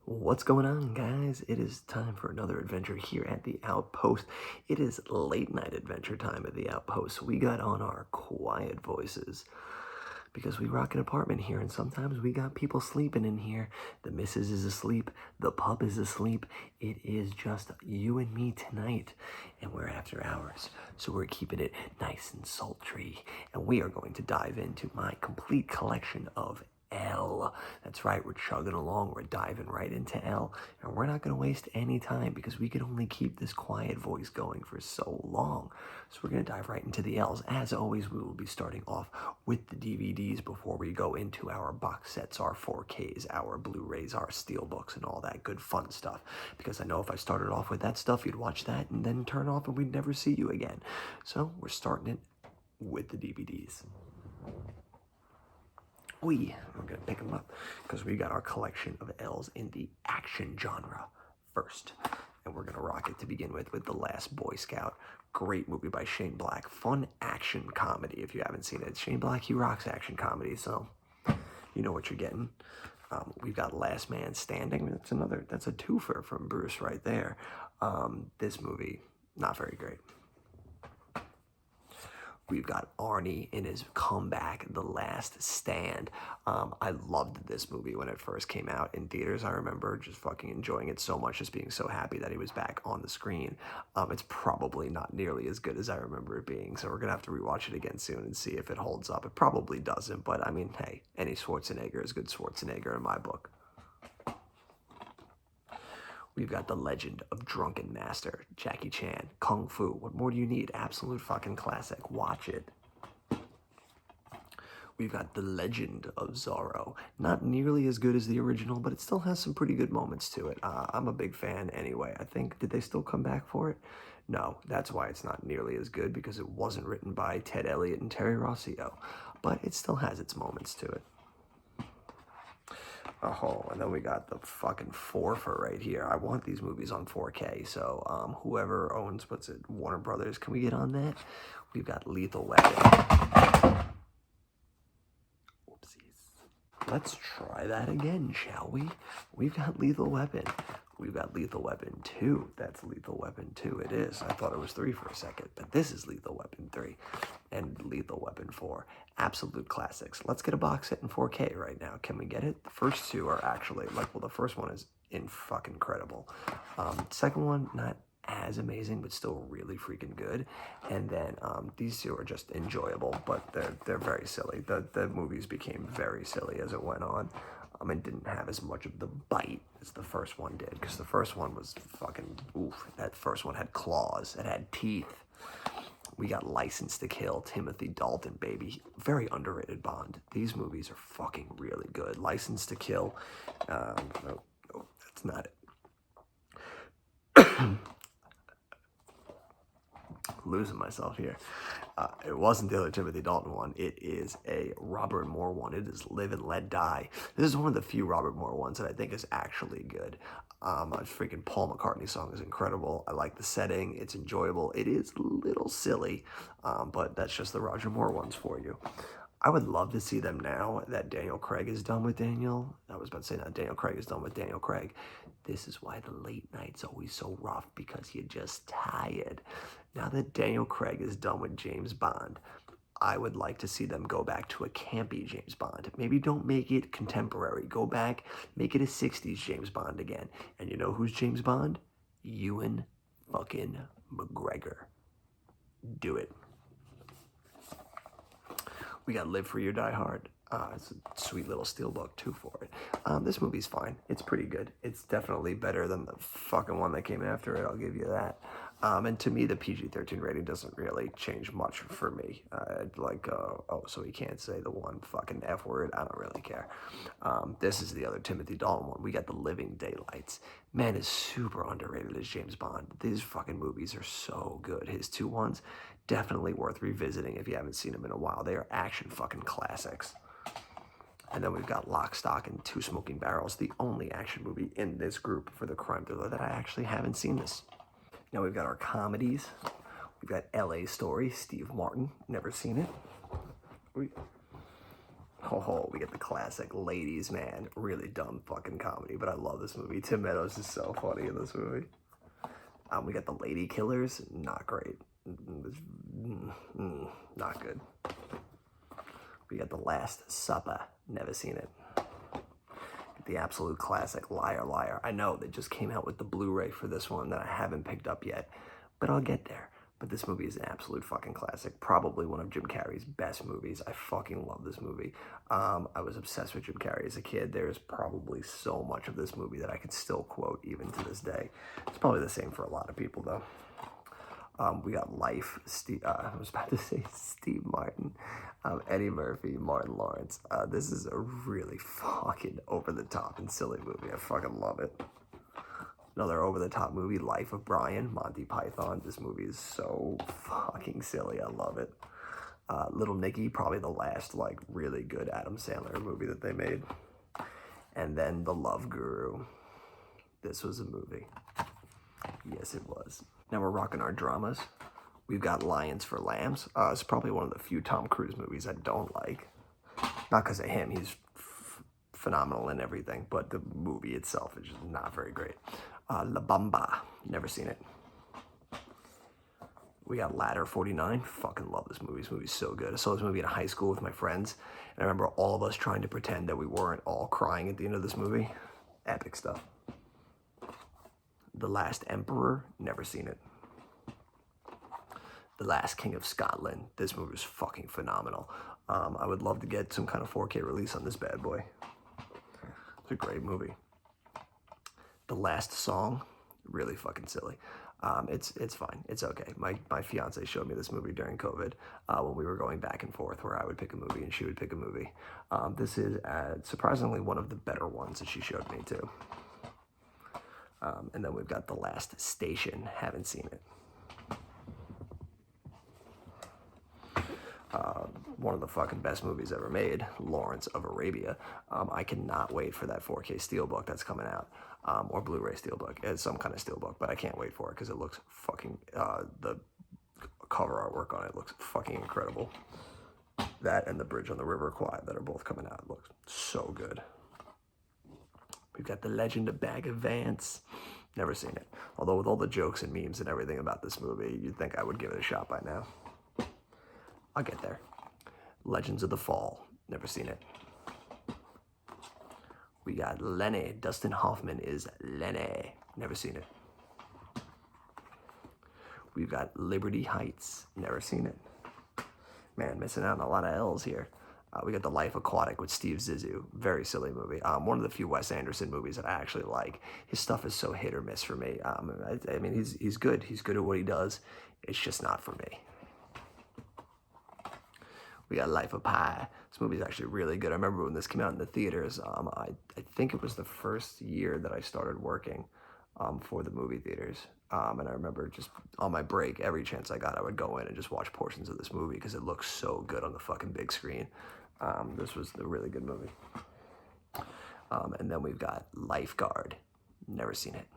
What's going on, guys? It is time for another adventure here at the Outpost. It is late night adventure time at the Outpost. We got on our quiet voices because we rock an apartment here, and sometimes we got people sleeping in here. The missus is asleep, the pup is asleep. It is just you and me tonight, and we're after hours, so we're keeping it nice and sultry. And we are going to dive into my complete collection of L. That's right, we're chugging along, we're diving right into L, and we're not going to waste any time because we can only keep this quiet voice going for so long. So we're going to dive right into the L's. As always, we will be starting off with the DVDs before we go into our box sets, our 4Ks, our Blu-rays, our steelbooks, and all that good fun stuff. Because I know if I started off with that stuff, you'd watch that and then turn off and we'd never see you again. So we're starting it with the DVDs. We're going to pick them up because we got our collection of L's in the action genre first. And we're going to rock it to begin with The Last Boy Scout. Great movie by Shane Black. Fun action comedy if you haven't seen it. Shane Black, he rocks action comedy, so you know what you're getting. We've got Last Man Standing. That's a twofer from Bruce right there. This movie, not very great. We've got Arnie in his comeback, The Last Stand. I loved this movie when it first came out in theaters. I remember just fucking enjoying it so much, just being so happy that he was back on the screen. It's probably not nearly as good as I remember it being, so we're going to have to rewatch it again soon and see if it holds up. It probably doesn't, but I mean, hey, any Schwarzenegger is good Schwarzenegger in my book. We've got The Legend of Drunken Master, Jackie Chan, Kung Fu. What more do you need? Absolute fucking classic. Watch it. We've got The Legend of Zorro. Not nearly as good as the original, but it still has some pretty good moments to it. I'm a big fan anyway. I think, did they still come back for it? No, that's why it's not nearly as good, because it wasn't written by Ted Elliott and Terry Rossio. But it still has its moments to it. Oh, and then we got the fucking forfer right here. I want these movies on 4K, so whoever owns, Warner Brothers, can we get on that? We've got Lethal Weapon. Whoopsies. Let's try that again, shall we? We've got Lethal Weapon. We've got Lethal Weapon 2. That's Lethal Weapon 2. It is. I thought it was 3 for a second, but this is Lethal Weapon 3 and Lethal Weapon 4. Absolute classics. Let's get a box set in 4K right now. Can we get it? The first two are actually, the first one is fucking incredible. Second one, not as amazing, but still really freaking good. And then these two are just enjoyable, but they're very silly. The movies became very silly as it went on. And didn't have as much of the bite as the first one did, because the first one was fucking oof. That first one had claws, it had teeth. We got License to Kill, Timothy Dalton, baby. Very underrated Bond. These movies are fucking really good. License to Kill. No, that's not it. Losing myself here. It wasn't the other Timothy Dalton one. It is a Robert Moore one. It is Live and Let Die. This is one of the few Robert Moore ones that I think is actually good. A freaking Paul McCartney song is incredible. I like the setting. It's enjoyable. It is a little silly, but that's just the Roger Moore ones for you. I would love to see them now that Daniel Craig is done with Daniel. I was about to say that Daniel Craig is done with Daniel Craig. This is why the late night's always so rough, because you're just tired. Now that Daniel Craig is done with James Bond, I would like to see them go back to a campy James Bond. Maybe don't make it contemporary. Go back, make it a 60s James Bond again. And you know who's James Bond? Ewan fucking McGregor. Do it. We got Live Free or Die Hard. It's a sweet little steelbook too for it. This movie's fine. It's pretty good. It's definitely better than the fucking one that came after it. I'll give you that. And to me, the PG-13 rating doesn't really change much for me. So he can't say the one fucking F word. I don't really care. This is the other Timothy Dalton one. We got The Living Daylights. Man is super underrated as James Bond. These fucking movies are so good. His two ones, definitely worth revisiting if you haven't seen them in a while. They are action fucking classics. And then we've got Lock, Stock, and Two Smoking Barrels, the only action movie in this group for the crime thriller that I actually haven't seen this. Now we've got our comedies. We've got L.A. Story, Steve Martin, never seen it. Oh, we get the classic Ladies Man. Really dumb fucking comedy, but I love this movie. Tim Meadows is so funny in this movie. We got the Lady Killers. Not great. Not good. We got the Last Supper. Never seen it. The absolute classic Liar Liar. I know they just came out with the Blu-ray for this one that I haven't picked up yet, but I'll get there. But this movie is an absolute fucking classic. Probably one of Jim Carrey's best movies. I fucking love this movie. I was obsessed with Jim Carrey as a kid. There's probably so much of this movie that I can still quote even to this day. It's probably the same for a lot of people though. We got Life, I was about to say Steve Martin, Eddie Murphy, Martin Lawrence. This is a really fucking over-the-top and silly movie. I fucking love it. Another over-the-top movie, Life of Brian, Monty Python. This movie is so fucking silly. I love it. Little Nicky, probably the last like really good Adam Sandler movie that they made. And then The Love Guru. This was a movie. Yes, it was. Now we're rocking our dramas. We've got Lions for Lambs. It's probably one of the few Tom Cruise movies I don't like. Not because of him, he's phenomenal in everything, but the movie itself is just not very great. La Bamba, never seen it. We got Ladder 49. Fucking love this movie. This movie's so good. I saw this movie in high school with my friends, and I remember all of us trying to pretend that we weren't all crying at the end of this movie. Epic stuff. The Last Emperor, never seen it. The Last King of Scotland. This movie was fucking phenomenal. I would love to get some kind of 4K release on this bad boy. It's a great movie. The Last Song, really fucking silly. It's fine. It's okay. My fiance showed me this movie during COVID when we were going back and forth, where I would pick a movie and she would pick a movie. This is surprisingly one of the better ones that she showed me too. And then we've got The Last Station. Haven't seen it. One of the fucking best movies ever made, Lawrence of Arabia. I cannot wait for that 4K Steelbook that's coming out, or Blu-ray Steelbook. It's some kind of Steelbook, but I can't wait for it because it looks fucking, the cover artwork on it looks fucking incredible. That and The Bridge on the River Kwai that are both coming out looks so good. We've got The Legend of Bagger Vance. Never seen it. Although with all the jokes and memes and everything about this movie, you'd think I would give it a shot by now. I'll get there. Legends of the Fall. Never seen it. We got Lenny. Dustin Hoffman is Lenny. Never seen it. We've got Liberty Heights. Never seen it. Man, missing out on a lot of L's here. We got The Life Aquatic with Steve Zissou. Very silly movie. One of the few Wes Anderson movies that I actually like. His stuff is so hit or miss for me. I mean, he's good. He's good at what he does. It's just not for me. We got Life of Pi. This movie is actually really good. I remember when this came out in the theaters. I think it was the first year that I started working for the movie theaters. And I remember just on my break, every chance I got, I would go in and just watch portions of this movie because it looks so good on the fucking big screen. This was a really good movie. And then we've got Lifeguard. Never seen it.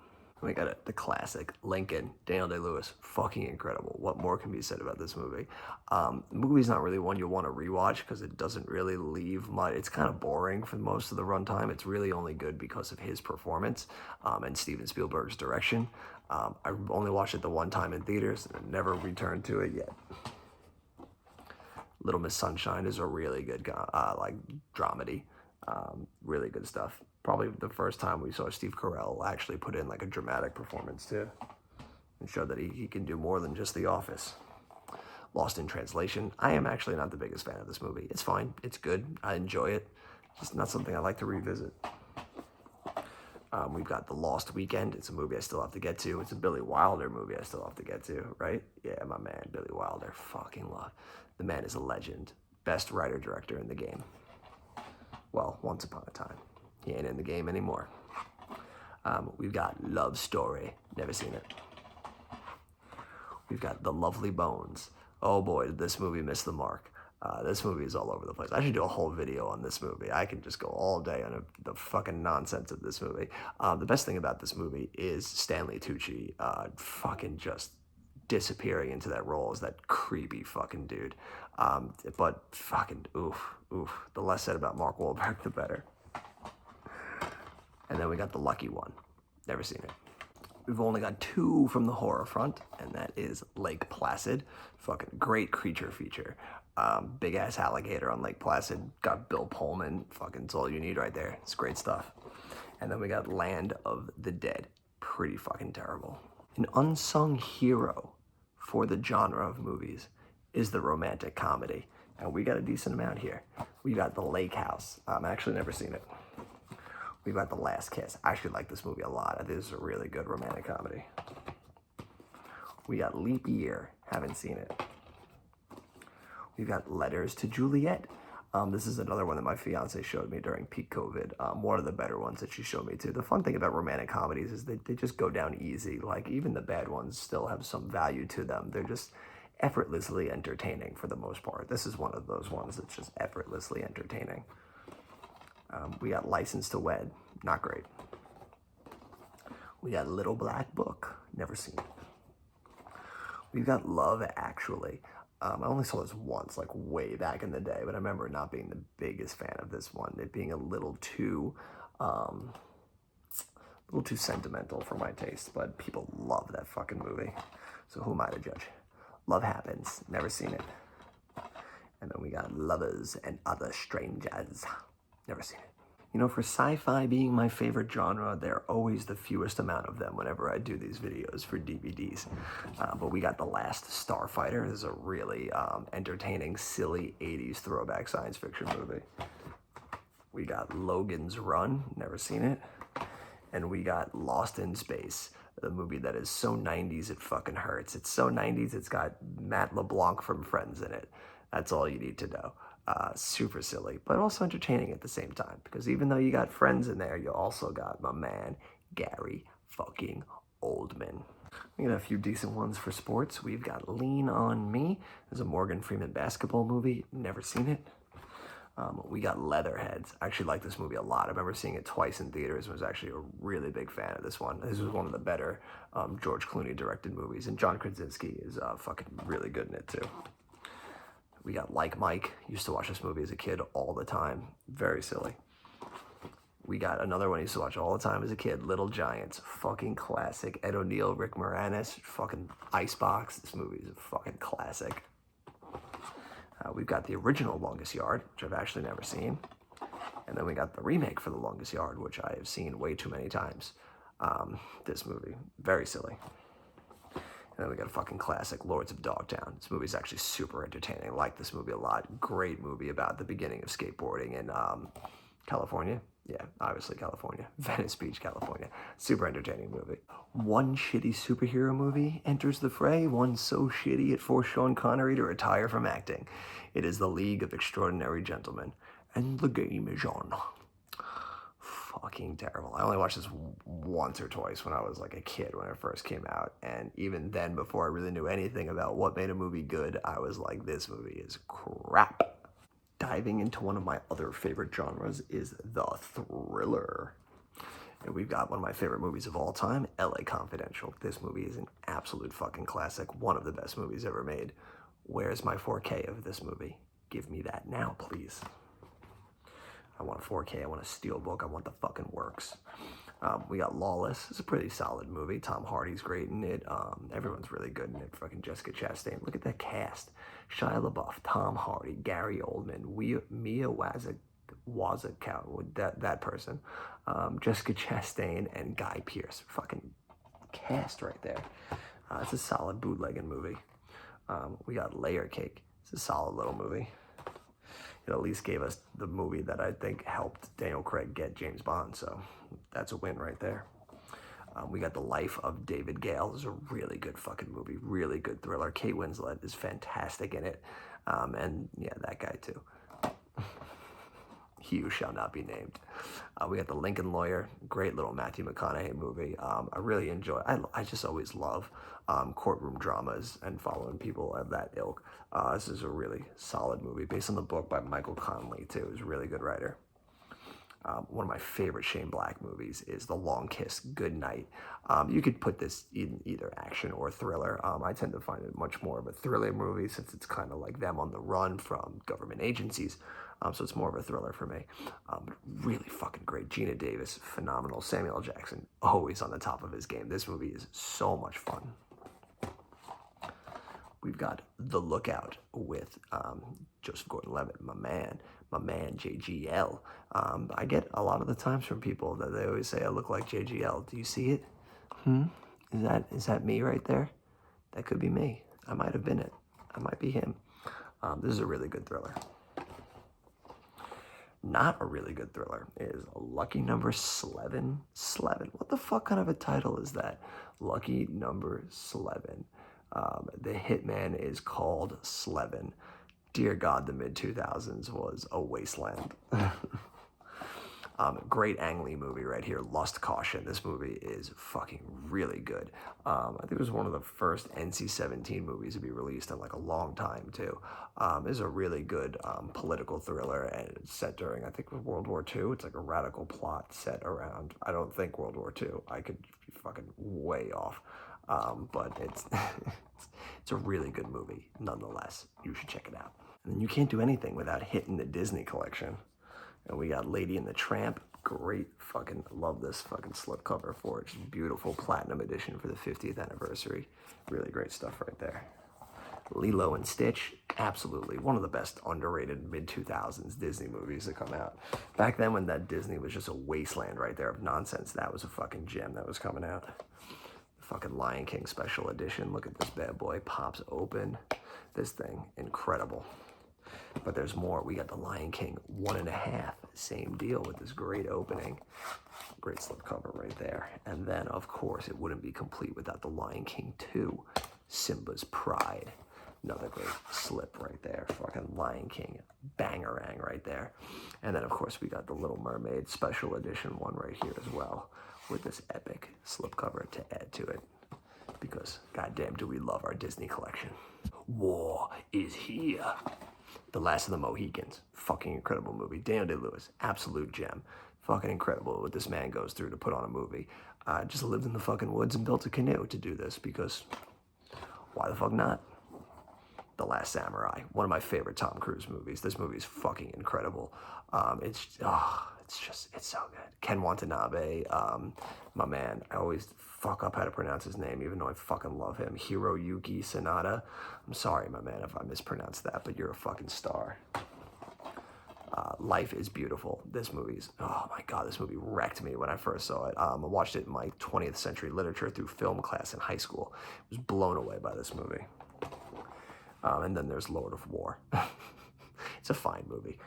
We got the classic Lincoln, Daniel Day-Lewis, fucking incredible. What more can be said about this movie? The movie's not really one you want to rewatch because it doesn't really leave much. It's kind of boring for most of the runtime. It's really only good because of his performance and Steven Spielberg's direction. I only watched it the one time in theaters and never returned to it yet. Little Miss Sunshine is a really good like dramedy. Really good stuff. Probably the first time we saw Steve Carell actually put in like a dramatic performance too, and showed that he can do more than just The Office. Lost in Translation. I am actually not the biggest fan of this movie. It's fine. It's good. I enjoy it. Just not something I like to revisit. We've got The Lost Weekend. It's a movie I still have to get to. It's a Billy Wilder movie I still have to get to, right? Yeah, my man, Billy Wilder. Fucking love. The man is a legend. Best writer-director in the game. Well, once upon a time. He ain't in the game anymore. We've got Love Story. Never seen it. We've got The Lovely Bones. Oh boy, did this movie miss the mark. This movie is all over the place. I should do a whole video on this movie. I can just go all day on the fucking nonsense of this movie. The best thing about this movie is Stanley Tucci fucking just disappearing into that role as that creepy fucking dude. But fucking oof. The less said about Mark Wahlberg, the better. And then we got The Lucky One. Never seen it. We've only got 2 from the horror front, and that is Lake Placid. Fucking great creature feature. Big ass alligator on Lake Placid. Got Bill Pullman. Fucking, it's all you need right there. It's great stuff. And then we got Land of the Dead. Pretty fucking terrible. An unsung hero for the genre of movies is the romantic comedy. And we got a decent amount here. We got The Lake House. Actually never seen it. We got The Last Kiss. I actually like this movie a lot. I think this is a really good romantic comedy. We got Leap Year. Haven't seen it. We've got Letters to Juliet. This is another one that my fiance showed me during peak COVID. One of the better ones that she showed me too. The fun thing about romantic comedies is they just go down easy. Like, even the bad ones still have some value to them. They're just effortlessly entertaining for the most part. This is one of those ones that's just effortlessly entertaining. We got License to Wed. Not great. We got Little Black Book. Never seen it. We've got Love Actually. I only saw this once, like way back in the day, but I remember not being the biggest fan of this one. It being a little too sentimental for my taste, but people love that fucking movie. So who am I to judge? Love Happens. Never seen it. And then we got Lovers and Other Strangers. Never seen it. You know, for sci-fi being my favorite genre, there are always the fewest amount of them whenever I do these videos for DVDs. But we got The Last Starfighter. This is a really entertaining, silly 80s throwback science fiction movie. We got Logan's Run. Never seen it. And we got Lost in Space, the movie that is so 90s it fucking hurts. It's so 90s it's got Matt LeBlanc from Friends in it. That's all you need to know. Super silly, but also entertaining at the same time, because even though you got Friends in there, you also got my man Gary fucking Oldman. We got a few decent ones for sports. We've got Lean on Me. There's a Morgan Freeman basketball movie. Never seen it. We got Leatherheads. I actually like this movie a lot. I remember seeing it twice in theaters and was actually a really big fan of this one. This was one of the better George Clooney directed movies, and John Krasinski is fucking really good in it too. We got Like Mike. Used to watch this movie as a kid all the time. Very silly. We got another one I used to watch all the time as a kid, Little Giants. Fucking classic. Ed O'Neill, Rick Moranis, fucking Icebox. This movie is a fucking classic. We've got the original Longest Yard, which I've actually never seen. And then we got the remake for the Longest Yard, which I have seen way too many times. This movie, very silly. And then we got a fucking classic, Lords of Dogtown. This movie is actually super entertaining. I like this movie a lot. Great movie about the beginning of skateboarding in California. Yeah, obviously California. Venice Beach, California. Super entertaining movie. One shitty superhero movie enters the fray. One so shitty it forced Sean Connery to retire from acting. It is The League of Extraordinary Gentlemen. And the game is on. Fucking terrible. I only watched this once or twice when I was like a kid when it first came out, and even then, before I really knew anything about what made a movie good, I was like, this movie is crap. Diving into one of my other favorite genres is the thriller. And we've got one of my favorite movies of all time, LA Confidential. This movie is an absolute fucking classic, one of the best movies ever made. Where's my 4K of this movie? Give me that now, please. I want a 4K, I want a steelbook, I want the fucking works. We got Lawless. It's a pretty solid movie. Tom Hardy's great in it. Everyone's really good in it. Fucking Jessica Chastain. Look at that cast. Shia LaBeouf, Tom Hardy, Gary Oldman, Mia Wasikowska, that person. Jessica Chastain and Guy Pearce. Fucking cast right there. It's a solid bootlegging movie. We got Layer Cake. It's a solid little movie. It at least gave us the movie that I think helped Daniel Craig get James Bond, so that's a win right there. We got The Life of David Gale. This is a really good fucking movie, really good thriller. Kate Winslet is fantastic in it, and yeah, that guy too. He who shall not be named. We got The Lincoln Lawyer, great little Matthew McConaughey movie. I really enjoy, I just always love courtroom dramas and following people of that ilk. This is a really solid movie based on the book by Michael Connelly too. He's a really good writer. One of my favorite Shane Black movies is The Long Kiss Goodnight. You could put this in either action or thriller. I tend to find it much more of a thriller movie since it's kind of like them on the run from government agencies. So it's more of a thriller for me. Really fucking great. Gina Davis, phenomenal. Samuel L. Jackson, always on the top of his game. This movie is so much fun. We've got The Lookout with Joseph Gordon-Levitt, my man JGL. I get a lot of the times from people that they always say I look like JGL. Do you see it? Is that me right there? That could be me. I might have been it. I might be him. This is a really good thriller. Not a really good thriller is Lucky Number Slevin. What the fuck kind of a title is that? Lucky Number Slevin. The hitman is called Slevin. Dear God, the mid-2000s was a wasteland. Great Ang Lee movie right here, Lust Caution. This movie is fucking really good. I think it was one of the first NC-17 movies to be released in like a long time too. It's a really good political thriller, and it's set during, I think, World War II. It's like a radical plot set around, I don't think World War II. I could be fucking way off. But it's it's a really good movie nonetheless. You should check it out. And then you can't do anything without hitting the Disney collection. And we got Lady and the Tramp. Great fucking, love this fucking slipcover for it. Just beautiful platinum edition for the 50th anniversary. Really great stuff right there. Lilo and Stitch, absolutely one of the best underrated mid-2000s Disney movies that come out. Back then when that Disney was just a wasteland right there of nonsense, that was a fucking gem that was coming out. The fucking Lion King special edition. Look at this bad boy, pops open. This thing, incredible. But there's more. We got the Lion King 1.5. Same deal with this great opening. Great slipcover right there. And then, of course, it wouldn't be complete without the Lion King 2, Simba's Pride. Another great slip right there. Fucking Lion King bangerang right there. And then, of course, we got the Little Mermaid special edition one right here as well, with this epic slipcover to add to it. Because, goddamn, do we love our Disney collection. War is here. The Last of the Mohicans. Fucking incredible movie. Daniel Day-Lewis, absolute gem. Fucking incredible what this man goes through to put on a movie. Just lived in the fucking woods and built a canoe to do this because why the fuck not? The Last Samurai, one of my favorite Tom Cruise movies. This movie is fucking incredible. It's so good. Ken Watanabe, my man. I always fuck up how to pronounce his name, even though I fucking love him. Hiroyuki Sanada. I'm sorry, my man, if I mispronounced that, but you're a fucking star. Life is Beautiful. This movie's, oh my God, this movie wrecked me when I first saw it. I watched it in my 20th century literature through film class in high school. I was blown away by this movie. And then there's Lord of War. It's a fine movie.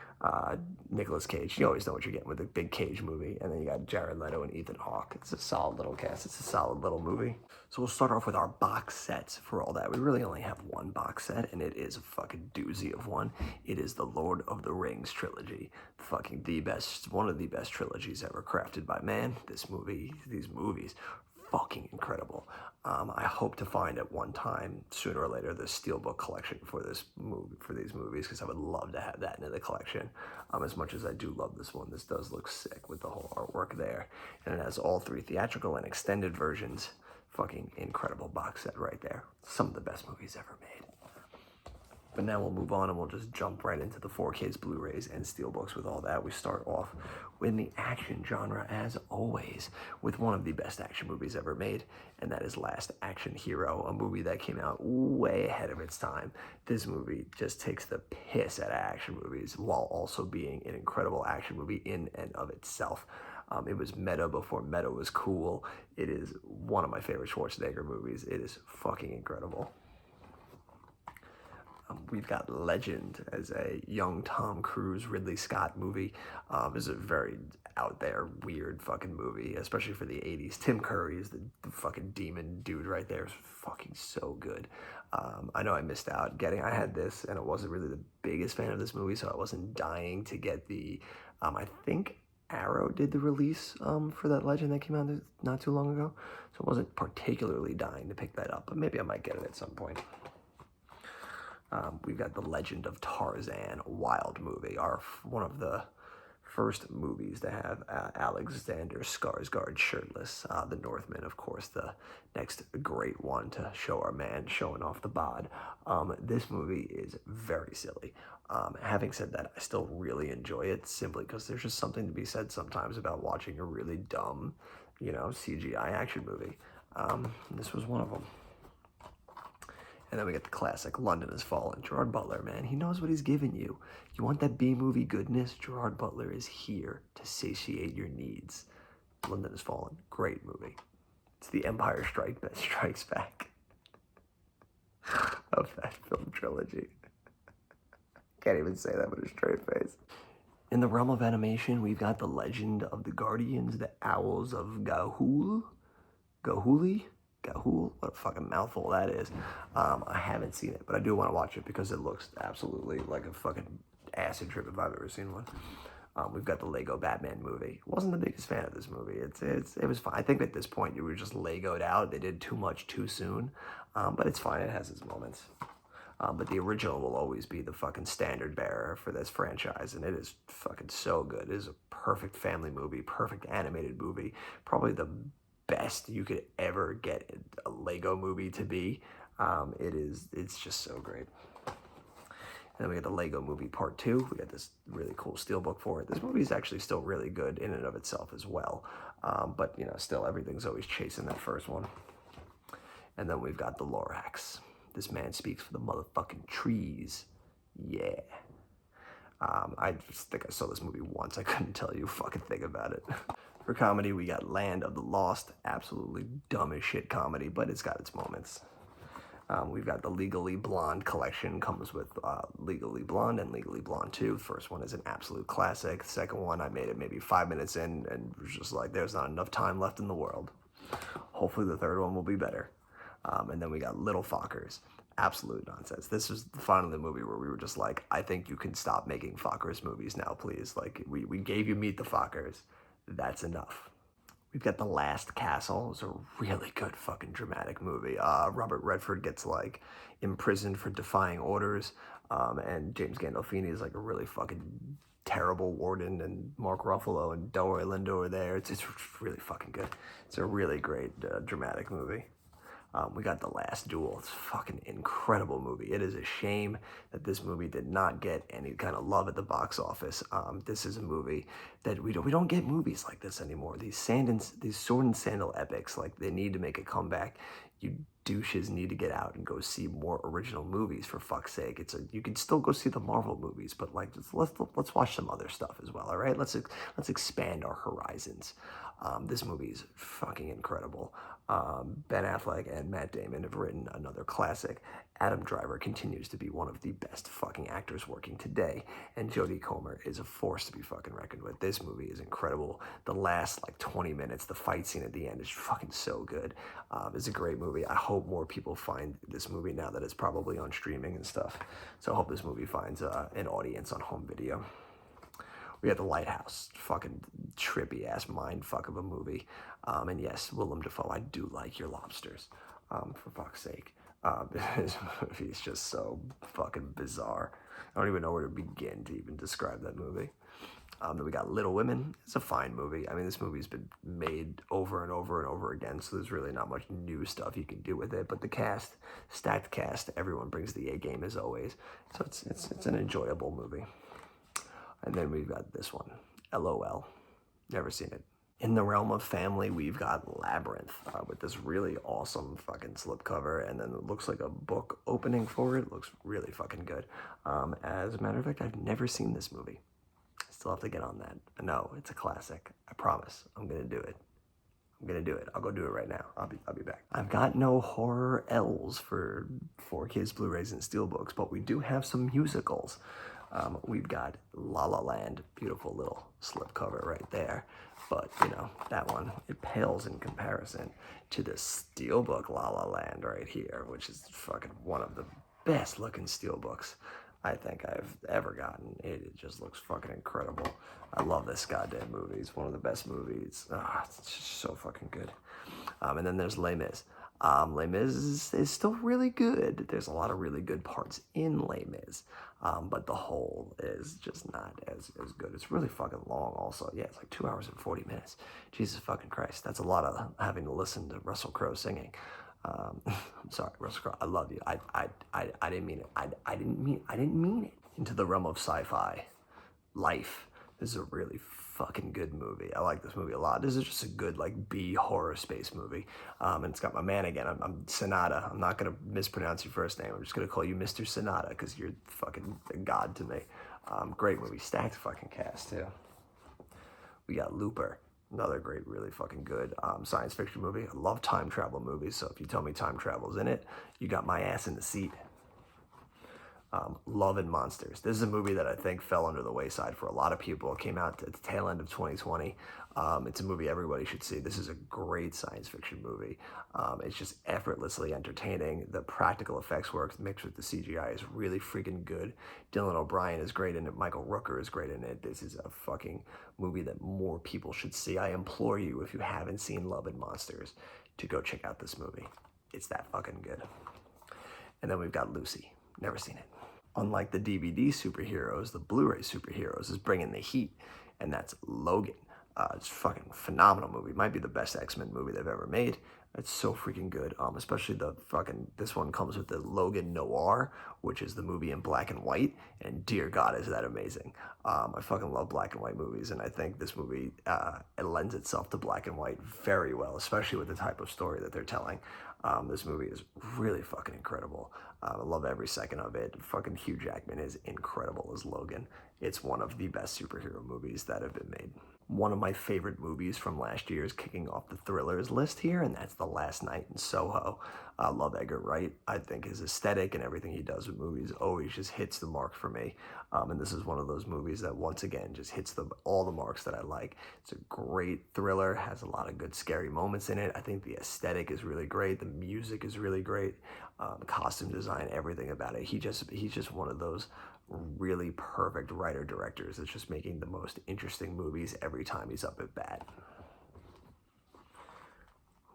Nicolas Cage, you always know what you're getting with a big Cage movie. And then you got Jared Leto and Ethan Hawke. It's a solid little cast. It's a solid little movie. So we'll start off with our box sets for all that. We really only have one box set, and it is a fucking doozy of one. It is the Lord of the Rings trilogy. Fucking the best, one of the best trilogies ever crafted by man. These movies, fucking incredible. I hope to find at one time, sooner or later, the steelbook collection for this movie, for these movies, because I would love to have that in the collection. As much as I do love this one, this does look sick with the whole artwork there, and it has all 3 theatrical and extended versions. Fucking incredible box set right there. Some of the best movies ever made. But now we'll move on and we'll just jump right into the 4Ks, Blu-rays, and steelbooks with all that. We start off in the action genre, as always, with one of the best action movies ever made, and that is Last Action Hero, a movie that came out way ahead of its time. This movie just takes the piss out of action movies while also being an incredible action movie in and of itself. It was meta before meta was cool. It is one of my favorite Schwarzenegger movies. It is fucking incredible. We've got Legend as a young Tom Cruise, Ridley Scott movie. It's a very out there, weird fucking movie, especially for the 80s. Tim Curry is the fucking demon dude right there. It's fucking so good. I know I missed out getting, I had this and I wasn't really the biggest fan of this movie, so I wasn't dying to get the, I think Arrow did the release for that Legend that came out not too long ago, so I wasn't particularly dying to pick that up, but maybe I might get it at some point. We've got The Legend of Tarzan, wild movie, one of the first movies to have Alexander Skarsgård shirtless. The Northman, of course, the next great one to show our man showing off the bod. This movie is very silly. Having said that, I still really enjoy it simply because there's just something to be said sometimes about watching a really dumb, CGI action movie. This was one of them. And then we get the classic, London Has Fallen. Gerard Butler, man, he knows what he's giving you. You want that B-movie goodness? Gerard Butler is here to satiate your needs. London Has Fallen, great movie. It's the Empire Strikes Back of that film trilogy. Can't even say that with a straight face. In the realm of animation, we've got The Legend of the Guardians, the Owls of Ga'Hoole. Ga'Hoole? What a fucking mouthful that is. I haven't seen it, but I do want to watch it because it looks absolutely like a fucking acid trip if I've ever seen one. We've got the Lego Batman movie. Wasn't the biggest fan of this movie. It was fine. I think at this point you were just Legoed out. They did too much too soon, but it's fine. It has its moments. But the original will always be the fucking standard bearer for this franchise, and it is fucking so good. It is a perfect family movie, perfect animated movie, probably the best you could ever get a Lego movie to be. It's just so great. And then we got the Lego Movie Part 2. We got this really cool steelbook for it. This movie is actually still really good in and of itself as well. But, still everything's always chasing that first one. And then we've got the Lorax. This man speaks for the motherfucking trees. Yeah. I just think I saw this movie once. I couldn't tell you a fucking thing about it. For comedy, we got Land of the Lost. Absolutely dumb as shit comedy, but it's got its moments. We've got the Legally Blonde collection. Comes with Legally Blonde and Legally Blonde 2. The first one is an absolute classic. The second one, I made it maybe 5 minutes in and was just like, there's not enough time left in the world. Hopefully the third one will be better. And then we got Little Fockers. Absolute nonsense. This was finally the movie where we were just like, I think you can stop making Fockers movies now, please. Like, we gave you Meet the Fockers. That's enough. We've got The Last Castle. It's a really good fucking dramatic movie. Robert Redford gets like imprisoned for defying orders, and James Gandolfini is like a really fucking terrible warden, and Mark Ruffalo and Delroy Lindo are there. It's really fucking good. It's a really great dramatic movie. We got The Last Duel. It's a fucking incredible movie. It is a shame that this movie did not get any kind of love at the box office. This is a movie that we don't get movies like this anymore. These sword and sandal epics, like, they need to make a comeback. You douches need to get out and go see more original movies, for fuck's sake. You can still go see the Marvel movies, but like, let's watch some other stuff as well. All right, let's expand our horizons. This movie is fucking incredible. Ben Affleck and Matt Damon have written another classic. Adam Driver continues to be one of the best fucking actors working today, and Jodie Comer is a force to be fucking reckoned with. This movie is incredible. The last 20 minutes, the fight scene at the end is fucking so good. It's a great movie. I hope more people find this movie now that it's probably on streaming and stuff. So I hope this movie finds an audience on home video. We had The Lighthouse, fucking trippy ass mind fuck of a movie. And yes, Willem Dafoe, I do like your lobsters, for fuck's sake. This movie is just so fucking bizarre. I don't even know where to begin to even describe that movie. Then we got Little Women. It's a fine movie. I mean, this movie's been made over and over and over again, so there's really not much new stuff you can do with it. But the cast, stacked cast, everyone brings the A game as always. So it's an enjoyable movie. And then we've got this one, LOL. Never seen it. In the realm of family, we've got Labyrinth with this really awesome fucking slipcover, and then it looks like a book opening for it. It looks really fucking good. As a matter of fact, I've never seen this movie. I still have to get on that. No, it's a classic. I promise. I'm gonna do it. I'm gonna do it. I'll go do it right now. I'll be back. I've got no horror L's for 4Kids, Blu-rays, and Steelbooks, but we do have some musicals. We've got La La Land, beautiful little slipcover right there. But, that one, it pales in comparison to the Steelbook La La Land right here, which is fucking one of the best looking Steelbooks I think I've ever gotten. It just looks fucking incredible. I love this goddamn movie. It's one of the best movies. It's just so fucking good. And then there's Les Mis. Les Mis is still really good. There's a lot of really good parts in Les Mis, but the whole is just not as good. It's really fucking long also. Yeah, it's like 2 hours and 40 minutes. Jesus fucking Christ. That's a lot of having to listen to Russell Crowe singing. I'm sorry, Russell Crowe, I love you. I didn't mean it. I didn't mean it. Into the realm of sci-fi. Life. This is a really fucking good movie. I like this movie a lot. This is just a good like B horror space movie. And it's got my man again. I'm Sonata. I'm not gonna mispronounce your first name. I'm just gonna call you Mr. Sonata because you're fucking a god to me. Great movie. Stacked fucking cast too. We got Looper. Another great, really fucking good science fiction movie. I love time travel movies, so if you tell me time travel's in it, you got my ass in the seat. Love and Monsters. This is a movie that I think fell under the wayside for a lot of people. It came out at the tail end of 2020. It's a movie everybody should see. This is a great science fiction movie. It's just effortlessly entertaining. The practical effects work mixed with the CGI is really freaking good. Dylan O'Brien is great in it. Michael Rooker is great in it. This is a fucking movie that more people should see. I implore you, if you haven't seen Love and Monsters, to go check out this movie. It's that fucking good. And then we've got Lucy. Never seen it. Unlike the DVD superheroes, the Blu-ray superheroes is bringing the heat, and that's Logan. It's a fucking phenomenal movie. Might be the best X-Men movie they've ever made. It's so freaking good. Especially this one comes with the Logan Noir, which is the movie in black and white, and dear God, is that amazing. I fucking love black and white movies, and I think this movie, it lends itself to black and white very well, especially with the type of story that they're telling. This movie is really fucking incredible. I love every second of it. Fucking Hugh Jackman is incredible as Logan. It's one of the best superhero movies that have been made. One of my favorite movies from last year is kicking off the thrillers list here, and that's The Last Night in Soho. I love Edgar Wright. I think his aesthetic and everything he does with movies always just hits the mark for me. And this is one of those movies that once again just hits all the marks that I like. It's a great thriller, has a lot of good scary moments in it. I think the aesthetic is really great. The music is really great. Costume design, everything about it. He's just one of those really perfect writer-directors that's just making the most interesting movies every time he's up at bat.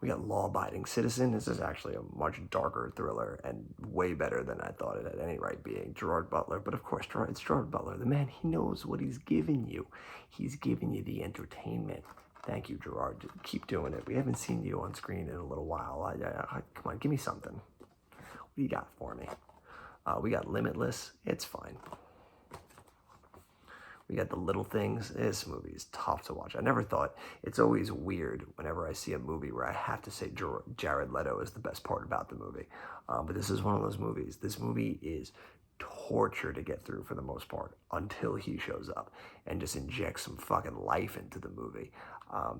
We got Law Abiding Citizen. This is actually a much darker thriller and way better than I thought it had any right being. Gerard Butler, but of course, it's Gerard Butler. The man, he knows what he's giving you. He's giving you the entertainment. Thank you, Gerard. Keep doing it. We haven't seen you on screen in a little while. Come on, give me something. What do you got for me? We got Limitless. It's fine. We got The Little Things. This movie is tough to watch. I never thought, it's always weird whenever I see a movie where I have to say Jared Leto is the best part about the movie. But this is one of those movies. This movie is torture to get through for the most part until he shows up and just injects some fucking life into the movie.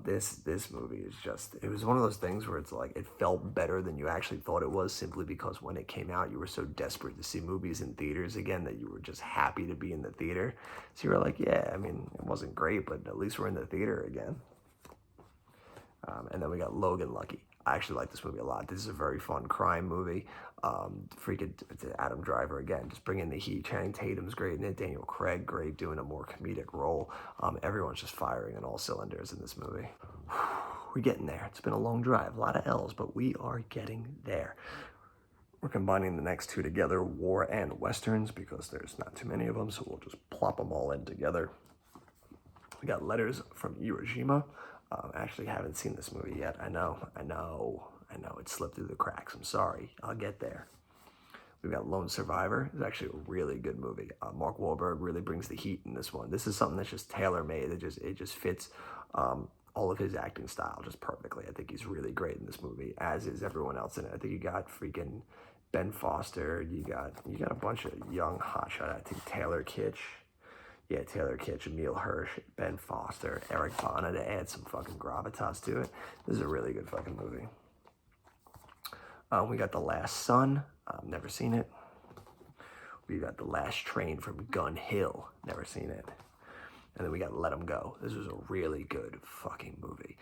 This movie is just, it was one of those things where it's like, it felt better than you actually thought it was, simply because when it came out, you were so desperate to see movies in theaters again that you were just happy to be in the theater. So you were like, yeah, I mean, it wasn't great, but at least we're in the theater again. And then we got Logan Lucky. I actually like this movie a lot. This is a very fun crime movie. Freaking Adam Driver again, just bringing the heat. Channing Tatum's great in it. Daniel Craig great, doing a more comedic role. Everyone's just firing on all cylinders in this movie. We're getting there. It's been a long drive, a lot of L's, but we are getting there. We're combining the next two together, war and westerns, because there's not too many of them, so we'll just plop them all in together. We got Letters from Iwo Jima. Actually haven't seen this movie yet. I know. It slipped through the cracks. I'm sorry. I'll get there. We've got Lone Survivor. It's actually a really good movie. Mark Wahlberg really brings the heat in this one. This is something that's just tailor-made. It just fits all of his acting style just perfectly. I think he's really great in this movie, as is everyone else in it. I think you got freaking Ben Foster. You got a bunch of young hotshot. I think Taylor Kitsch. Yeah, Taylor Kitsch, Emile Hirsch, Ben Foster, Eric Bana to add some fucking gravitas to it. This is a really good fucking movie. We got The Last Son. Never seen it. We got The Last Train from Gun Hill. Never seen it. And then we got Let 'Em Go. This was a really good fucking movie.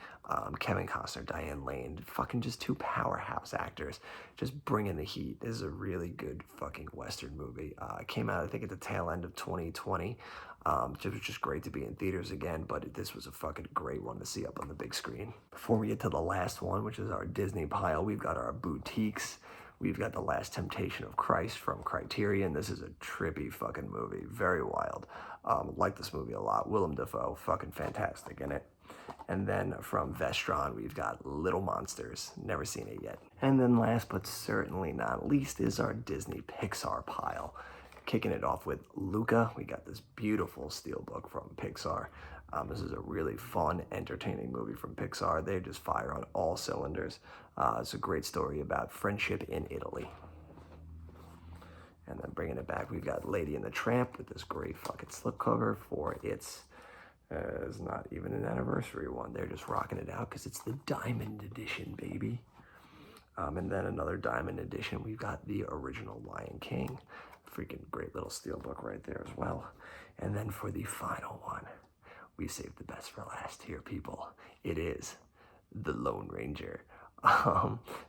Kevin Costner, Diane Lane, fucking just two powerhouse actors, just bringing the heat. This is a really good fucking Western movie. It came out, I think, at the tail end of 2020. It was just great to be in theaters again, but this was a fucking great one to see up on the big screen. Before we get to the last one, which is our Disney pile, we've got our boutiques. We've got The Last Temptation of Christ from Criterion. This is a trippy fucking movie, very wild. Like this movie a lot. Willem Dafoe, fucking fantastic in it. And then from Vestron, we've got Little Monsters. Never seen it yet. And then last but certainly not least is our Disney Pixar pile. Kicking it off with Luca. We got this beautiful steelbook from Pixar. This is a really fun, entertaining movie from Pixar. They just fire on all cylinders. It's a great story about friendship in Italy. And then bringing it back, we've got Lady and the Tramp with this great fucking slipcover for its, it's not even an anniversary one. They're just rocking it out because it's the Diamond Edition, baby. And then another Diamond Edition, we've got the original Lion King. Freaking great little steelbook right there as well. And then for the final one, we saved the best for last here, people. It is The Lone Ranger.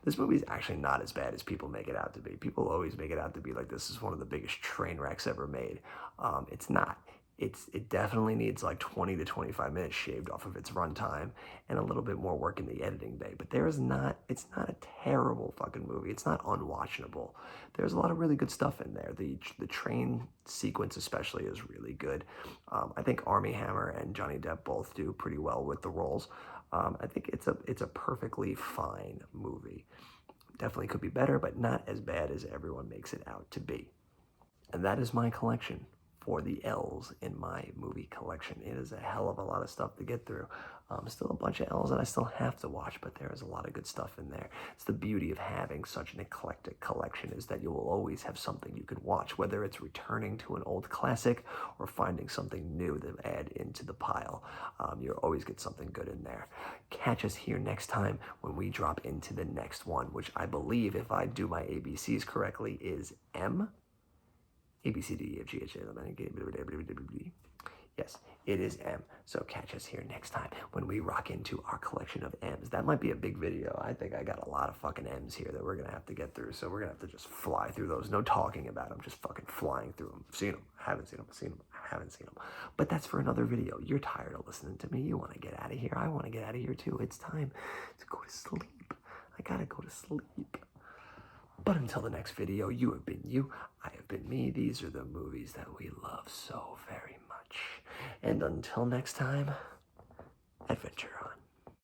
This movie is actually not as bad as people make it out to be. People always make it out to be like this is one of the biggest train wrecks ever made. It's not. It definitely needs like 20 to 25 minutes shaved off of its runtime and a little bit more work in the editing bay. But it's not a terrible fucking movie. It's not unwatchable. There's a lot of really good stuff in there. The train sequence especially is really good. I think Armie Hammer and Johnny Depp both do pretty well with the roles. I think it's a perfectly fine movie. Definitely could be better, but not as bad as everyone makes it out to be. And that is my collection for the L's in my movie collection. It is a hell of a lot of stuff to get through. Still a bunch of L's that I still have to watch, but there is a lot of good stuff in there. It's the beauty of having such an eclectic collection is that you will always have something you can watch, whether it's returning to an old classic or finding something new to add into the pile. You'll always get something good in there. Catch us here next time when we drop into the next one, which I believe, if I do my ABCs correctly, is M. A, B, C, D, E, F, G, H, I, L, M, N, yes, it is M. So catch us here next time when we rock into our collection of M's. That might be a big video. I think I got a lot of fucking M's here that we're going to have to get through. So we're going to have to just fly through those. No talking about them, just fucking flying through them. Seen them, haven't seen them, seen them, haven't seen them. But that's for another video. You're tired of listening to me. You want to get out of here. I want to get out of here too. It's time to go to sleep. I got to go to sleep. But until the next video, you have been you, I have been me. These are the movies that we love so very much. And until next time, adventure.